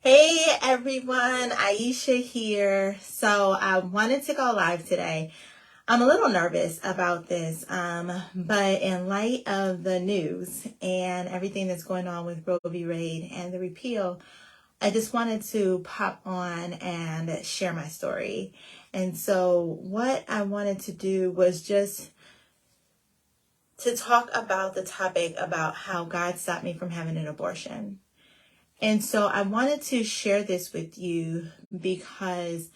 Hey everyone, Aisha here. So I wanted to go live today. I'm a little nervous about this, but in light of the news and everything that's going on with Roe v. Wade and the repeal, I just wanted to pop on and share my story. And so what I wanted to do was just to talk about the topic about how God stopped me from having an abortion. And so I wanted to share this with you because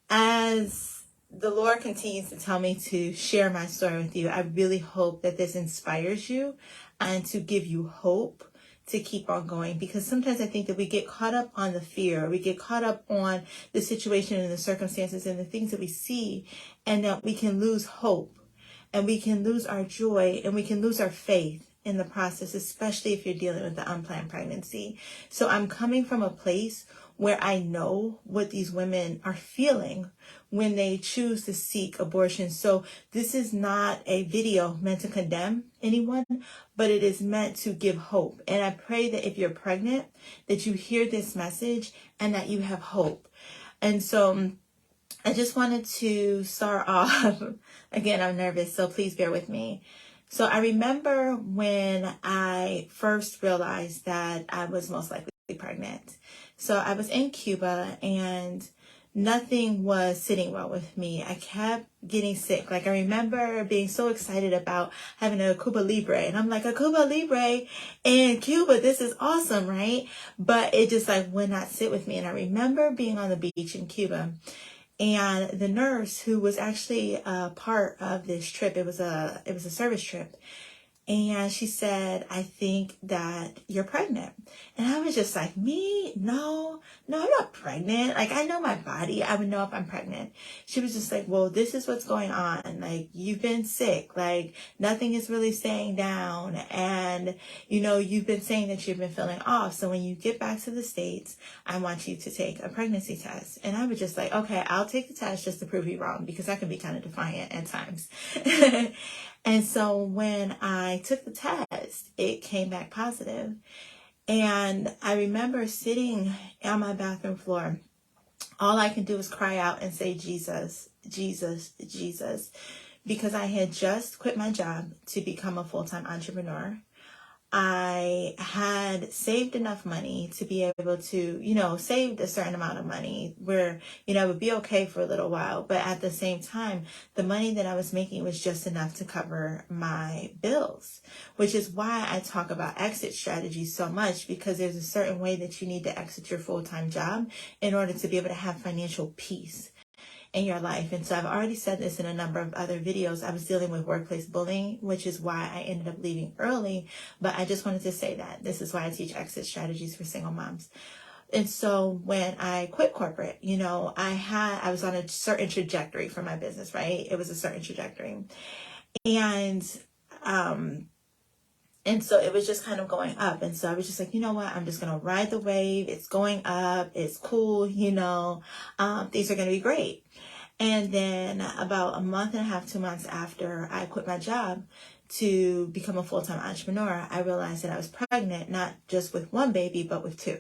as the Lord continues to tell me to share my story with you, I really hope that this inspires you and to give you hope to keep on going. Because sometimes I think that we get caught up on the fear, we get caught up on the situation and the circumstances and the things that we see, and that we can lose hope and we can lose our joy and we can lose our faith in the process, especially if you're dealing with the unplanned pregnancy. So I'm coming from a place where I know what these women are feeling when they choose to seek abortion. So this is not a video meant to condemn anyone, but it is meant to give hope. And I pray that if you're pregnant, that you hear this message and that you have hope. And so I just wanted to start off. Again, I'm nervous, so please bear with me. So I remember when I first realized that I was most likely pregnant. So I was in Cuba and nothing was sitting well with me. I kept getting sick. Like I remember being so excited about having a Cuba Libre. And I'm like, a Cuba Libre in Cuba, this is awesome, right? But it just like would not sit with me. And I remember being on the beach in Cuba. And the nurse who was actually a part of this trip, it was a service trip. And she said, I think that you're pregnant. And I was just like, me? No, I'm not pregnant. Like, I know my body. I would know if I'm pregnant. She was just like, well, this is what's going on. Like, you've been sick. Like, nothing is really staying down. And, you've been saying that you've been feeling off. So when you get back to the States, I want you to take a pregnancy test. And I was just like, okay, I'll take the test just to prove you wrong, because I can be kind of defiant at times. And so when I took the test, it came back positive. And I remember sitting on my bathroom floor. All I can do is cry out and say, Jesus, Jesus, Jesus, because I had just quit my job to become a full-time entrepreneur. I had saved enough money to be able to, saved a certain amount of money where, I would be okay for a little while. But at the same time, the money that I was making was just enough to cover my bills, which is why I talk about exit strategies so much, because there's a certain way that you need to exit your full-time job in order to be able to have financial peace in your life. And so I've already said this in a number of other videos. I was dealing with workplace bullying, which is why I ended up leaving early. But I just wanted to say that this is why I teach exit strategies for single moms. And so when I quit corporate, I was on a certain trajectory for my business, right? It was a certain trajectory. And so it was just kind of going up. And so I was just like, you know what? I'm just going to ride the wave. It's going up. It's cool. Things are going to be great. And then about a month and a half, 2 months after I quit my job to become a full-time entrepreneur, I realized that I was pregnant, not just with one baby, but with two.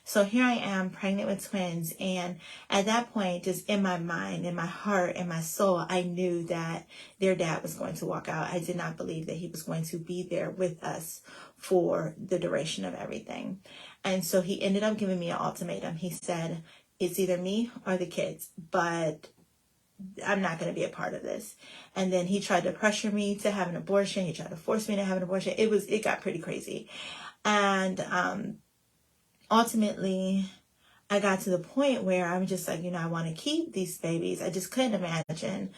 So here I am, pregnant with twins. And at that point, just in my mind, in my heart, in my soul, I knew that their dad was going to walk out. I did not believe that he was going to be there with us for the duration of everything. And so he ended up giving me an ultimatum. He said, it's either me or the kids, but I'm not going to be a part of this. And then he tried to pressure me to have an abortion. He tried to force me to have an abortion. It got pretty crazy. And ultimately, I got to the point where I was just like, I want to keep these babies. I just couldn't imagine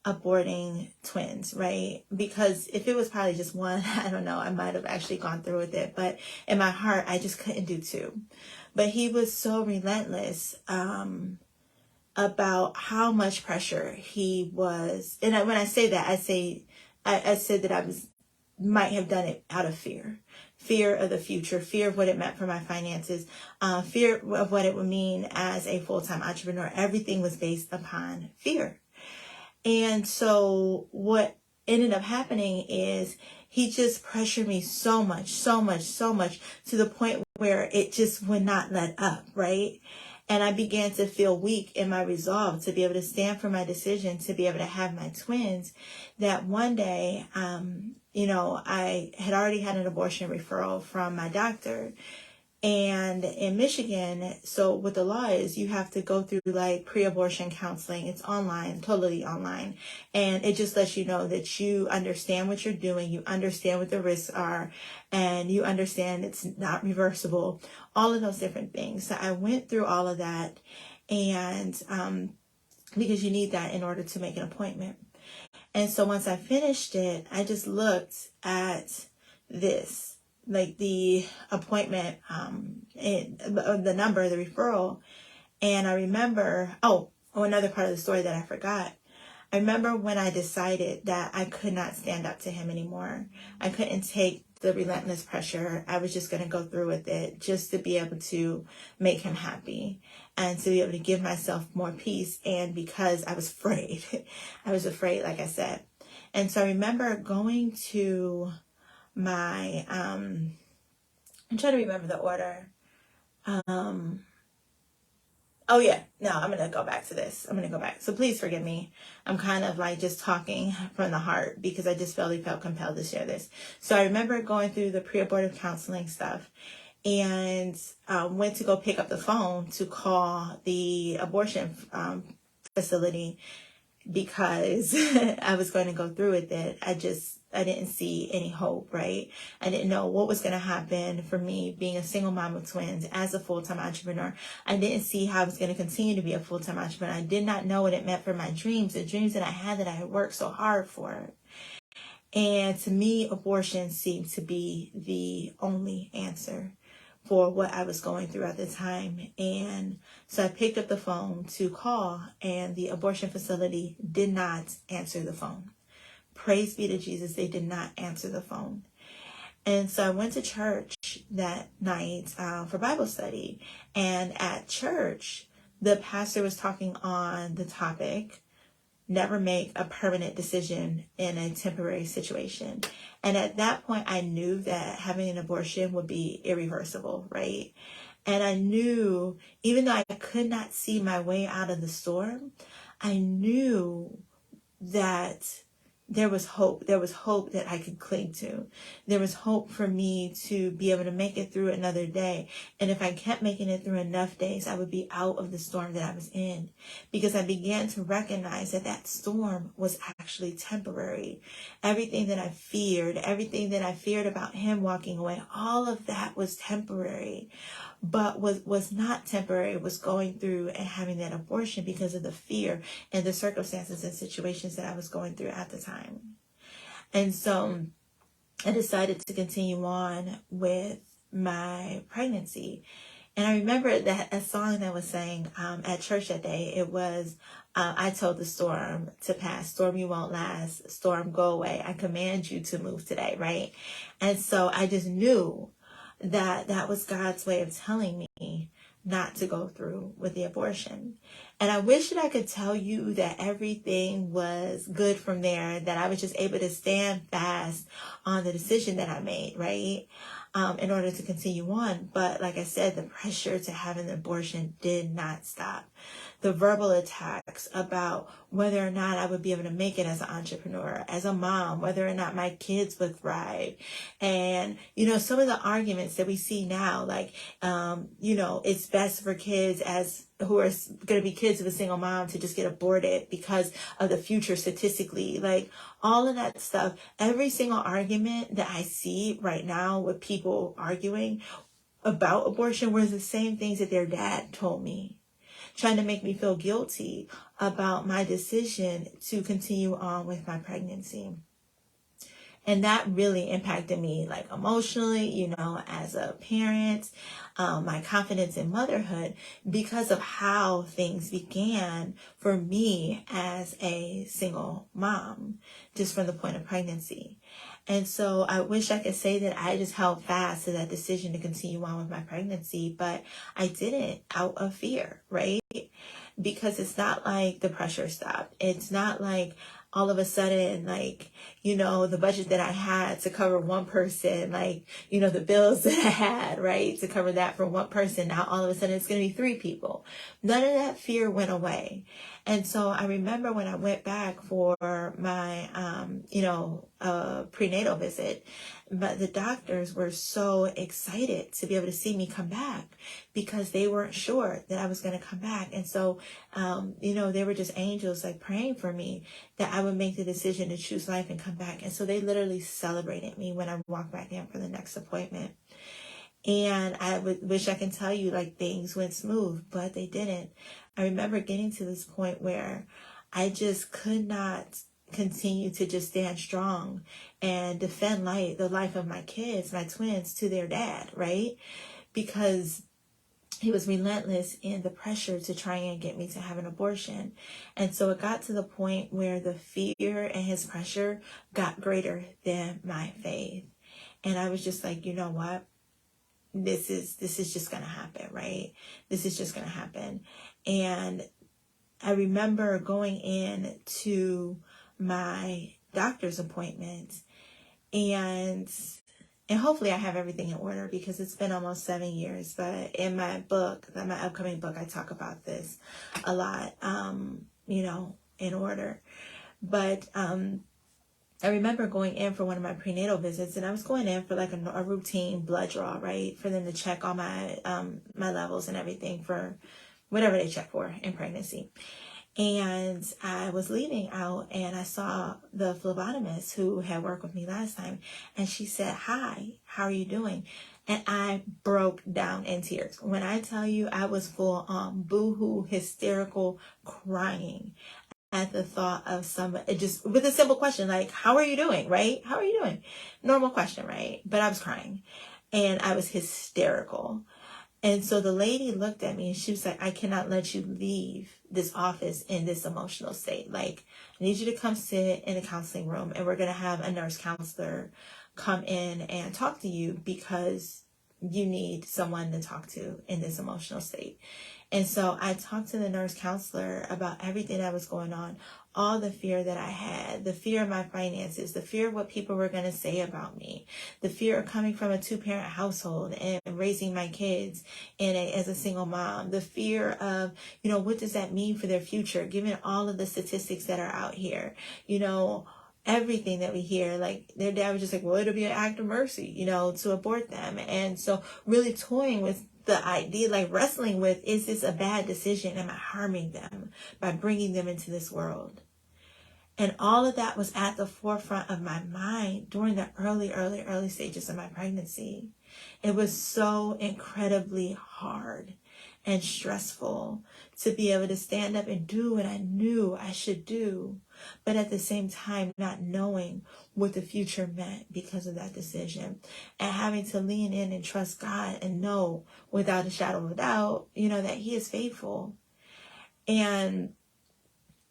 aborting twins, right? Because if it was probably just one, I don't know, I might have actually gone through with it. But in my heart, I just couldn't do two. But he was so relentless about how much pressure he was. And when I say that, I said that I might have done it out of fear of the future, fear of what it meant for my finances, fear of what it would mean as a full-time entrepreneur. Everything was based upon fear. And so what ended up happening is he just pressured me so much to the point where it just would not let up, right? And I began to feel weak in my resolve to be able to stand for my decision, to be able to have my twins, that one day, I had already had an abortion referral from my doctor. And in Michigan, so what the law is, you have to go through like pre-abortion counseling. It's online, totally online. And it just lets you know that you understand what you're doing, you understand what the risks are, and you understand it's not reversible, all of those different things. So I went through all of that, and because you need that in order to make an appointment. And so once I finished it, I just looked at this, like the appointment, the number, the referral. And I remember, another part of the story that I forgot. I remember when I decided that I could not stand up to him anymore. I couldn't take the relentless pressure. I was just going to go through with it just to be able to make him happy and to be able to give myself more peace. And because I was afraid, like I said. And so I remember going to my, I'm trying to remember the order. I'm going to go back to this. So please forgive me. I'm kind of like just talking from the heart because I just felt compelled to share this. So I remember going through the pre-abortive counseling stuff and went to go pick up the phone to call the abortion facility because I was going to go through with it. I didn't see any hope, right? I didn't know what was going to happen for me being a single mom of twins as a full-time entrepreneur. I didn't see how I was going to continue to be a full-time entrepreneur. I did not know what it meant for my dreams, the dreams that I had that I had worked so hard for. And to me, abortion seemed to be the only answer for what I was going through at the time. And so I picked up the phone to call, and the abortion facility did not answer the phone. Praise be to Jesus, they did not answer the phone. And so I went to church that night for Bible study. And at church, the pastor was talking on the topic, never make a permanent decision in a temporary situation. And at that point, I knew that having an abortion would be irreversible, right? And I knew, even though I could not see my way out of the storm, I knew that there was hope. There was hope that I could cling to. There was hope for me to be able to make it through another day. And if I kept making it through enough days, I would be out of the storm that I was in, because I began to recognize that that storm was actually temporary. Everything that I feared about him walking away, all of that was temporary. But was not temporary was going through and having that abortion because of the fear and the circumstances and situations that I was going through at the time. And so I decided to continue on with my pregnancy. And I remember that a song that was sang at church that day, it was, I told the storm to pass, storm you won't last, storm go away, I command you to move today, right? And so I just knew that was God's way of telling me not to go through with the abortion. And I wish that I could tell you that everything was good from there, that I was just able to stand fast on the decision that I made, right? In order to continue on. But like I said, the pressure to have an abortion did not stop. The verbal attacks about whether or not I would be able to make it as an entrepreneur, as a mom, whether or not my kids would thrive. And, some of the arguments that we see now, like, it's best for kids who are going to be kids of a single mom to just get aborted because of the future statistically, like all of that stuff. Every single argument that I see right now with people arguing about abortion were the same things that their dad told me, trying to make me feel guilty about my decision to continue on with my pregnancy. And that really impacted me, like emotionally, as a parent, my confidence in motherhood, because of how things began for me as a single mom, just from the point of pregnancy. And so I wish I could say that I just held fast to that decision to continue on with my pregnancy, but I didn't, out of fear, right? Because it's not like the pressure stopped. It's not like all of a sudden, like, the budget that I had to cover one person, like, the bills that I had, right, to cover that for one person. Now all of a sudden it's going to be 3 people. None of that fear went away. And so I remember when I went back for my, prenatal visit, but the doctors were so excited to be able to see me come back because they weren't sure that I was going to come back. And so, they were just angels like praying for me that I would make the decision to choose life and come back. And so they literally celebrated me when I walked back in for the next appointment. And I wish I can tell you like things went smooth, but they didn't. I remember getting to this point where I just could not continue to just stand strong and defend the life of my kids, my twins, to their dad, right? Because he was relentless in the pressure to try and get me to have an abortion. And so it got to the point where the fear and his pressure got greater than my faith. And I was just like, you know what? This is just going to happen, right? This is just going to happen. And I remember going in to my doctor's appointment, and hopefully I have everything in order because it's been almost 7 years. But in my book, my upcoming book, I talk about this a lot, in order. But I remember going in for one of my prenatal visits, and I was going in for like a routine blood draw, right? For them to check all my my levels and everything for whatever they check for in pregnancy. And I was leaving out and I saw the phlebotomist who had worked with me last time. And she said, "Hi, how are you doing?" And I broke down in tears. When I tell you I was full on boohoo, hysterical, crying at the thought of somebody, just with a simple question like, "How are you doing?" Right? "How are you doing?" Normal question, right? But I was crying and I was hysterical. And so the lady looked at me and she was like, "I cannot let you leave this office in this emotional state. Like, I need you to come sit in the counseling room and we're going to have a nurse counselor come in and talk to you because you need someone to talk to in this emotional state." And so I talked to the nurse counselor about everything that was going on, all the fear that I had, the fear of my finances, the fear of what people were going to say about me, the fear of coming from a 2-parent household and raising my kids as a single mom, the fear of, what does that mean for their future, given all of the statistics that are out here, everything that we hear. Like their dad was just like, "Well, it'll be an act of mercy, to abort them." And so really toying with the idea, like wrestling with, is this a bad decision? Am I harming them by bringing them into this world? And all of that was at the forefront of my mind during the early stages of my pregnancy. It was so incredibly hard and stressful to be able to stand up and do what I knew I should do, but at the same time not knowing what the future meant because of that decision, and having to lean in and trust God and know without a shadow of a doubt, that He is faithful. And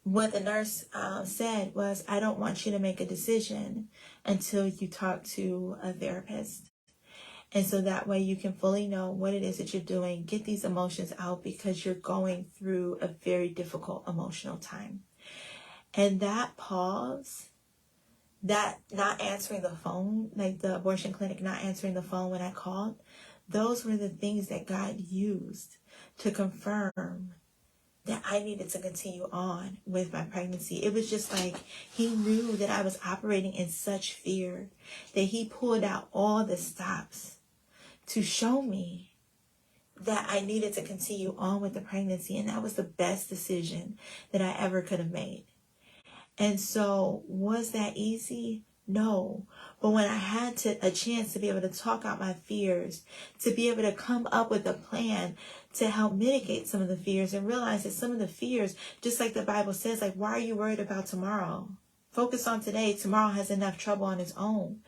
what the nurse said was, "I don't want you to make a decision until you talk to a therapist. And so that way you can fully know what it is that you're doing, get these emotions out because you're going through a very difficult emotional time." And that pause, that not answering the phone, like the abortion clinic not answering the phone when I called, those were the things that God used to confirm that I needed to continue on with my pregnancy. It was just like He knew that I was operating in such fear that He pulled out all the stops to show me that I needed to continue on with the pregnancy. And that was the best decision that I ever could have made. And so was that easy? No. But when I had a chance to be able to talk out my fears, to be able to come up with a plan to help mitigate some of the fears and realize that some of the fears, just like the Bible says, like, why are you worried about tomorrow? Focus on today. Tomorrow has enough trouble on its own.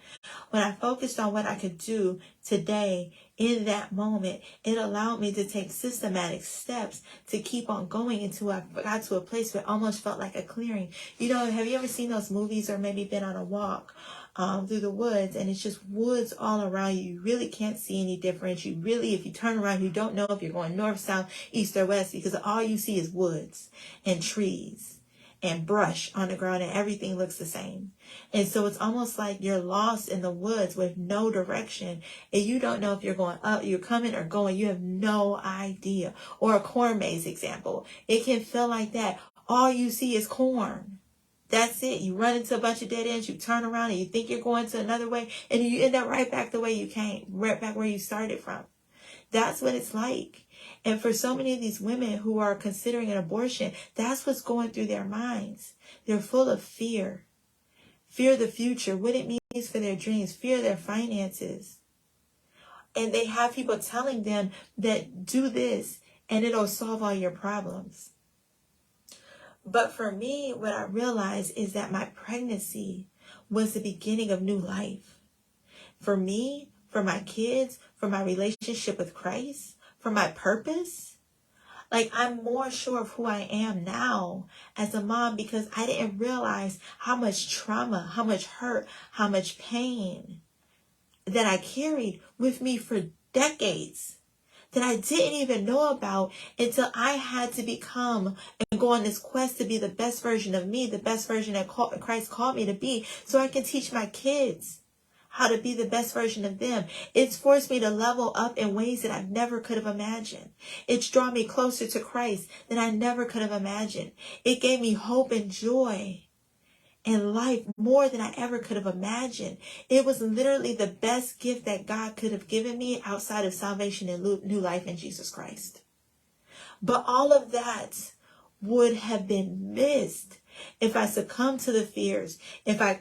When I focused on what I could do today, in that moment, it allowed me to take systematic steps to keep on going until I got to a place where it almost felt like a clearing. Have you ever seen those movies or maybe been on a walk through the woods and it's just woods all around you? You really can't see any difference. You really, if you turn around, you don't know if you're going north, south, east, or west because all you see is woods and trees. and brush on the ground and everything looks the same. And so it's almost like you're lost in the woods with no direction and you don't know if you're going up, you're coming or going. You have no idea. Or a corn maze example. It can feel like that. All you see is corn. That's it. You run into a bunch of dead ends, you turn around and you think you're going to another way and you end up right back the way you came, right back where you started from. That's what it's like. And for so many of these women who are considering an abortion, that's what's going through their minds. They're full of fear. Fear of the future, what it means for their dreams, fear of their finances. And they have people telling them that do this and it'll solve all your problems. But for me, what I realized is that my pregnancy was the beginning of new life. For me, for my kids, for my relationship with Christ, for my purpose. Like, I'm more sure of who I am now as a mom because I didn't realize how much trauma, how much hurt, how much pain that I carried with me for decades that I didn't even know about until I had to become and go on this quest to be the best version of me, the best version that Christ called me to be, so I can teach my kids how to be the best version of them. It's forced me to level up in ways that I never could have imagined. It's drawn me closer to Christ than I never could have imagined. It gave me hope and joy and life more than I ever could have imagined. It was literally the best gift that God could have given me outside of salvation and new life in Jesus Christ. But all of that would have been missed if I succumb to the fears, if I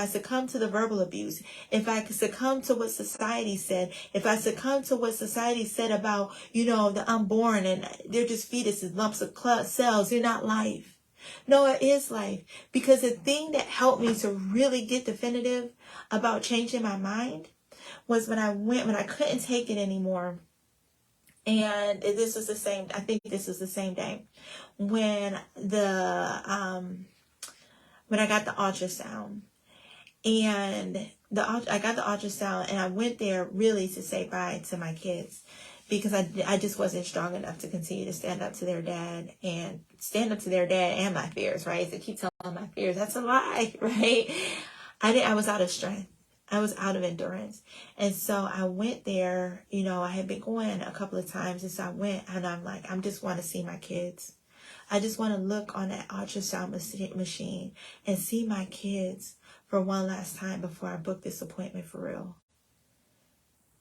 succumb to the verbal abuse, if I succumb to what society said, if I succumb to what society said about, the unborn and they're just fetuses, lumps of cells, they're not life. No, it is life. Because the thing that helped me to really get definitive about changing my mind was when I couldn't take it anymore. And this was the same, I think this was the same day when when I got the ultrasound. And I got the ultrasound and I went there really to say bye to my kids because I just wasn't strong enough to continue to stand up to their dad and my fears, right? They keep telling my fears. That's a lie, right? I was out of strength. I was out of endurance. And so I went there, I had been going a couple of times. And so I went and I'm like, I just want to see my kids. I just want to look on that ultrasound machine and see my kids for one last time before I book this appointment for real.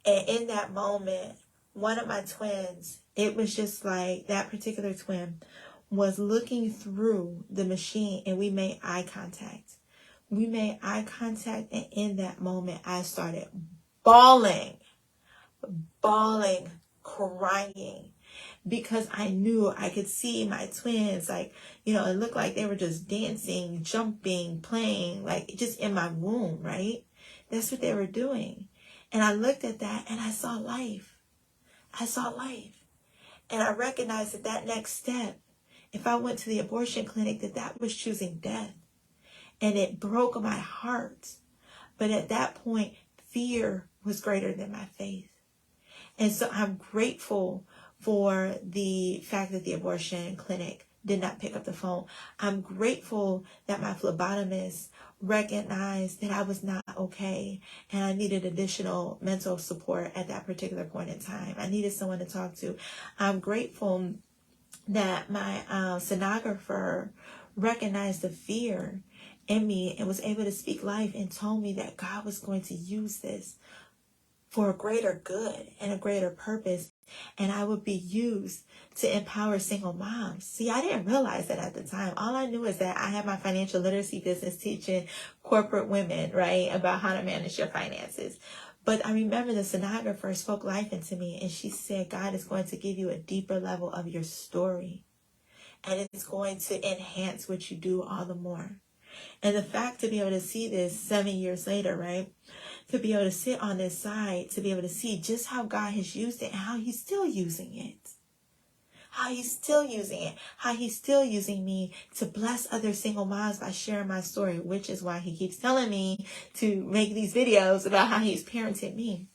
And in that moment, one of my twins, it was just like that particular twin was looking through the machine and we made eye contact. We made eye contact, and in that moment, I started bawling, crying, because I knew I could see my twins, like, it looked like they were just dancing, jumping, playing, like just in my womb, right? That's what they were doing. And I looked at that and I saw life. I saw life. And I recognized that next step, if I went to the abortion clinic, that was choosing death. And it broke my heart. But at that point, fear was greater than my faith. And so I'm grateful for the fact that the abortion clinic did not pick up the phone. I'm grateful that my phlebotomist recognized that I was not okay and I needed additional mental support at that particular point in time. I needed someone to talk to. I'm grateful that my sonographer recognized the fear in me and was able to speak life and told me that God was going to use this for a greater good and a greater purpose, and I would be used to empower single moms. See, I didn't realize that at the time. All I knew is that I had my financial literacy business teaching corporate women, right, about how to manage your finances. But I remember the sonographer spoke life into me, and she said, God is going to give you a deeper level of your story, and it's going to enhance what you do all the more. And the fact to be able to see this 7 years later, right, to be able to sit on this side, to be able to see just how God has used it and how he's still using it. How he's still using it. How he's still using me to bless other single moms by sharing my story, which is why he keeps telling me to make these videos about how he's parented me.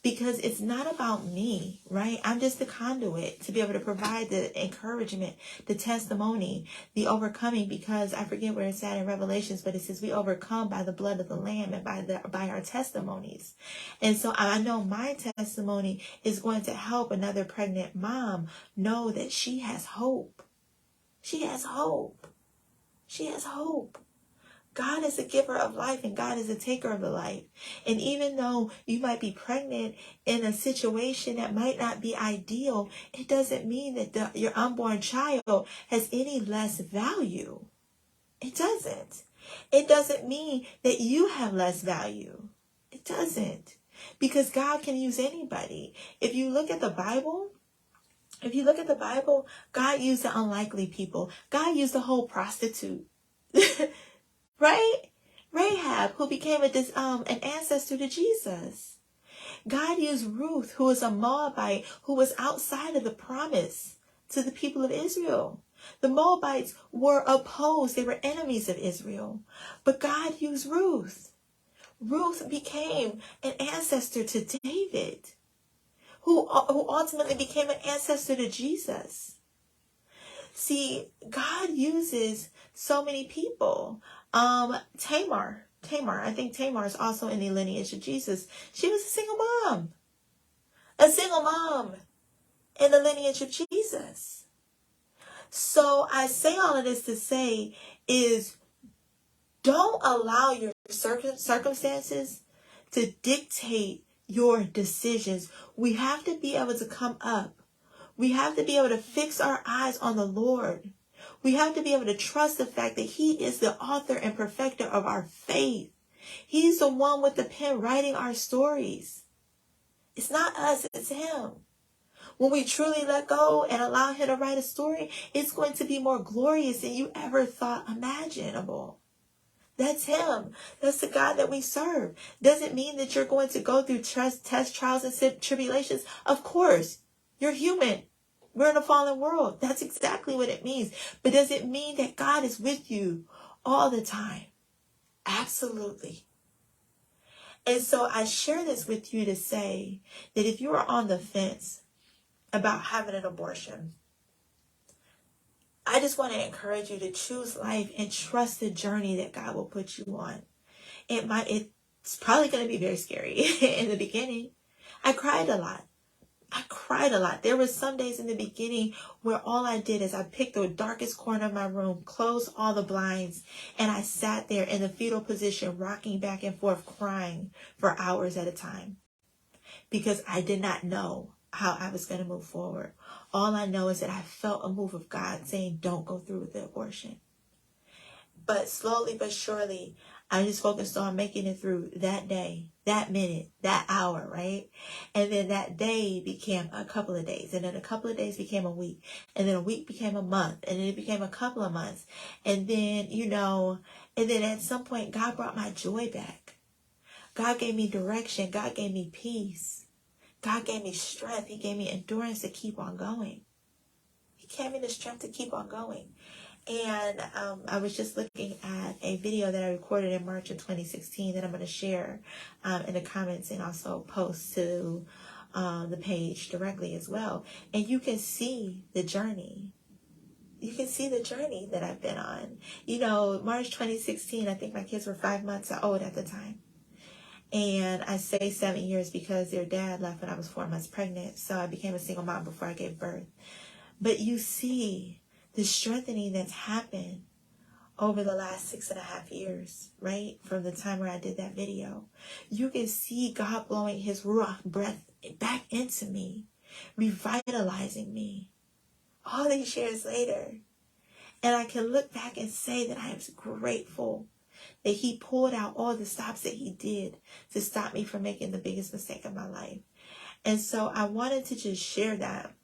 because it's not about me, right? I'm just the conduit to be able to provide the encouragement, the testimony, the overcoming, because I forget where it's at in Revelations, but it says we overcome by the blood of the Lamb and by our testimonies. And so I know my testimony is going to help another pregnant mom know that she has hope. She has hope. She has hope. God is a giver of life and God is a taker of the life. And even though you might be pregnant in a situation that might not be ideal, it doesn't mean that your unborn child has any less value. It doesn't. It doesn't mean that you have less value. It doesn't. Because God can use anybody. If you look at the Bible, God used the unlikely people. God used the whole prostitute. Right? Rahab, who became an ancestor to Jesus. God used Ruth, who was a Moabite, who was outside of the promise to the people of Israel. The Moabites were opposed. They were enemies of Israel. But God used Ruth. Ruth became an ancestor to David, who ultimately became an ancestor to Jesus. See, God uses so many people. Tamar, I think Tamar is also in the lineage of Jesus. She was a single mom in the lineage of Jesus. So I say all of this to say is, don't allow your circumstances to dictate your decisions. We have to be able to come up. We have to be able to fix our eyes on the Lord. We have to be able to trust the fact that He is the author and perfecter of our faith. He's the one with the pen writing our stories. It's not us, it's Him. When we truly let go and allow Him to write a story, it's going to be more glorious than you ever thought imaginable. That's Him. That's the God that we serve. Doesn't mean that you're going to go through tests, trials, and tribulations. Of course, you're human. We're in a fallen world. That's exactly what it means. But does it mean that God is with you all the time? Absolutely. And so I share this with you to say that if you are on the fence about having an abortion, I just want to encourage you to choose life and trust the journey that God will put you on. It's probably going to be very scary in the beginning. I cried a lot. There were some days in the beginning where all I did is I picked the darkest corner of my room, closed all the blinds, and I sat there in the fetal position, rocking back and forth, crying for hours at a time, because I did not know how I was going to move forward. All I know is that I felt a move of God saying, don't go through with the abortion. But slowly but surely, I just focused on making it through that day, that minute, that hour, right? And then that day became a couple of days. And then a couple of days became a week. And then a week became a month. And then it became a couple of months. And then, and then at some point, God brought my joy back. God gave me direction. God gave me peace. God gave me strength. He gave me endurance to keep on going. He gave me the strength to keep on going. And I was just looking at a video that I recorded in March of 2016 that I'm going to share in the comments and also post to the page directly as well. And you can see the journey. You can see the journey that I've been on. March 2016, I think my kids were 5 months old at the time. And I say 7 years because their dad left when I was 4 months pregnant. So I became a single mom before I gave birth. But you see the strengthening that's happened over the last 6.5 years, right? From the time where I did that video. You can see God blowing His Ruach breath back into me, revitalizing me all these years later. And I can look back and say that I am grateful that He pulled out all the stops that He did to stop me from making the biggest mistake of my life. And so I wanted to just share that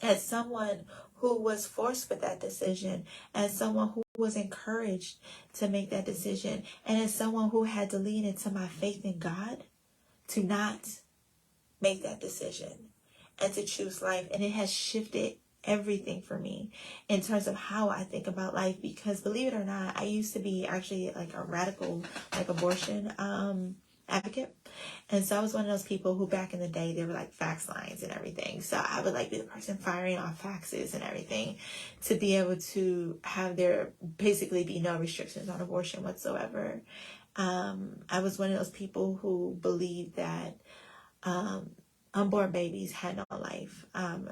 as someone who was forced with that decision, as someone who was encouraged to make that decision, and as someone who had to lean into my faith in God to not make that decision and to choose life. And it has shifted everything for me in terms of how I think about life, because believe it or not, I used to be actually like a radical, like abortion advocate. And so I was one of those people who back in the day, there were like fax lines and everything. So I would like be the person firing off faxes and everything to be able to have there basically be no restrictions on abortion whatsoever. I was one of those people who believed that unborn babies had no life.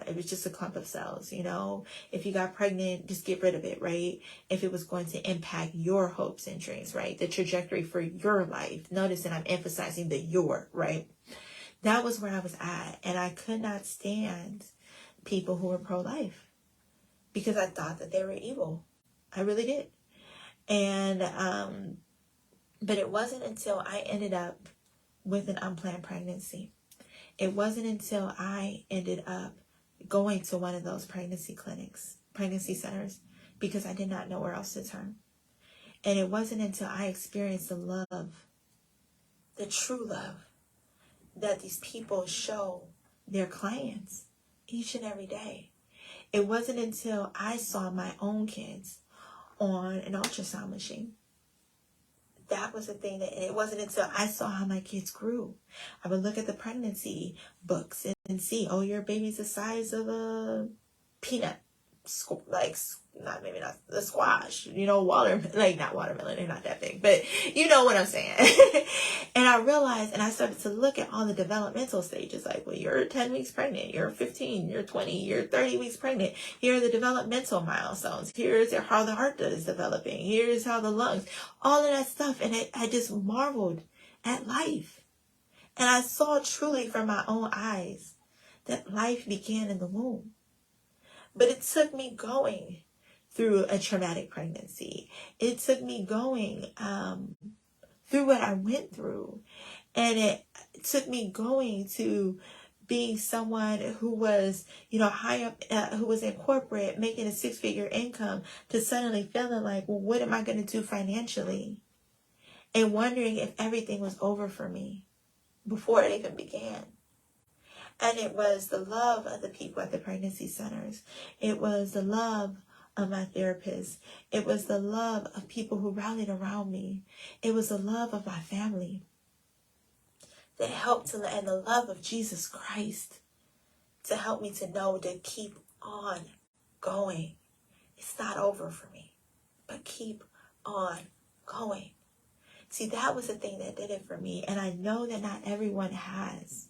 It was just a clump of cells. You know, if you got pregnant, just get rid of it, right? If it was going to impact your hopes and dreams, right? The trajectory for your life. Notice that I'm emphasizing the your, right? That was where I was at. And I could not stand people who were pro-life because I thought that they were evil. I really did. And, but it wasn't until I ended up with an unplanned pregnancy. It wasn't until I ended up going to one of those pregnancy clinics, pregnancy centers, because I did not know where else to turn. And it wasn't until I experienced the love, the true love, that these people show their clients each and every day. It wasn't until I saw my own kids on an ultrasound machine. That was the thing that, and it wasn't until I saw how my kids grew. I would look at the pregnancy books and see, oh, your baby's the size of a peanut, like, maybe not the squash, you know, not watermelon, they're not that big, but you know what I'm saying. And I realized, and I started to look at all the developmental stages, like, well, you're 10 weeks pregnant, you're 15, you're 20, you're 30 weeks pregnant. Here are the developmental milestones. Here's how the heart is developing. Here's how the lungs, all of that stuff. And I just marveled at life. And I saw truly from my own eyes that life began in the womb. But it took me going through a traumatic pregnancy. It took me going through what I went through. And it took me going to being someone who was, you know, high up, who was in corporate, making a 6-figure income, to suddenly feeling like, well, what am I going to do financially? And wondering if everything was over for me before it even began. And it was the love of the people at the pregnancy centers. It was the love of my therapist. It was the love of people who rallied around me. It was the love of my family that helped to, and the love of Jesus Christ to help me to know to keep on going. It's not over for me, but keep on going. See, that was the thing that did it for me. And I know that not everyone has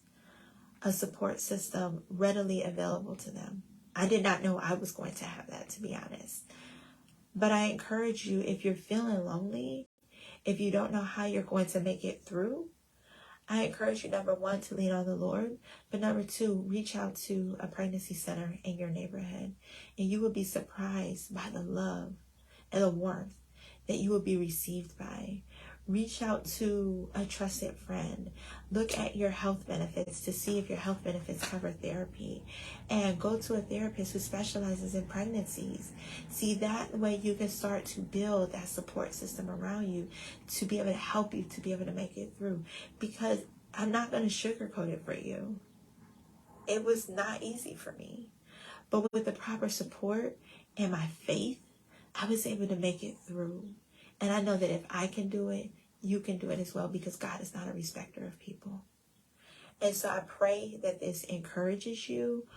a support system readily available to them. I did not know I was going to have that, to be honest. But I encourage you, if you're feeling lonely, if you don't know how you're going to make it through, I encourage you, number one, to lean on the Lord. But number two, reach out to a pregnancy center in your neighborhood. And you will be surprised by the love and the warmth that you will be received by. Reach out to a trusted friend. Look at your health benefits to see if your health benefits cover therapy. And go to a therapist who specializes in pregnancies. See, that way you can start to build that support system around you to be able to help you to be able to make it through. Because I'm not going to sugarcoat it for you. It was not easy for me. But with the proper support and my faith, I was able to make it through. And I know that if I can do it, you can do it as well, because God is not a respecter of people. And so I pray that this encourages you.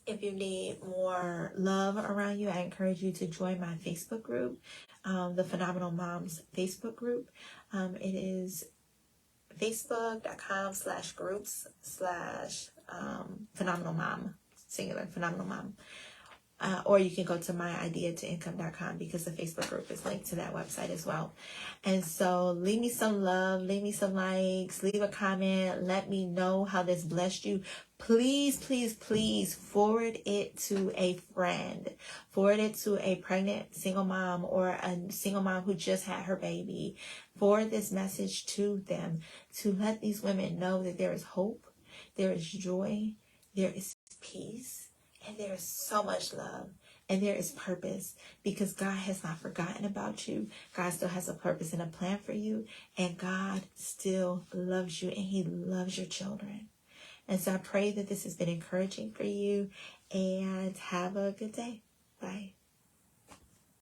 If you need more love around you, I encourage you to join my Facebook group, the Phenomenal Moms Facebook group. It is facebook.com/groups/phenomenal mom, singular, phenomenal mom. Or you can go to myideatoincome.com, because the Facebook group is linked to that website as well. And so leave me some love, leave me some likes, leave a comment, let me know how this blessed you. Please, please, please forward it to a friend. Forward it to a pregnant single mom or a single mom who just had her baby. Forward this message to them to let these women know that there is hope, there is joy, there is peace. And there is so much love, and there is purpose, because God has not forgotten about you. God still has a purpose and a plan for you, and God still loves you, and He loves your children. And so I pray that this has been encouraging for you, and have a good day. Bye.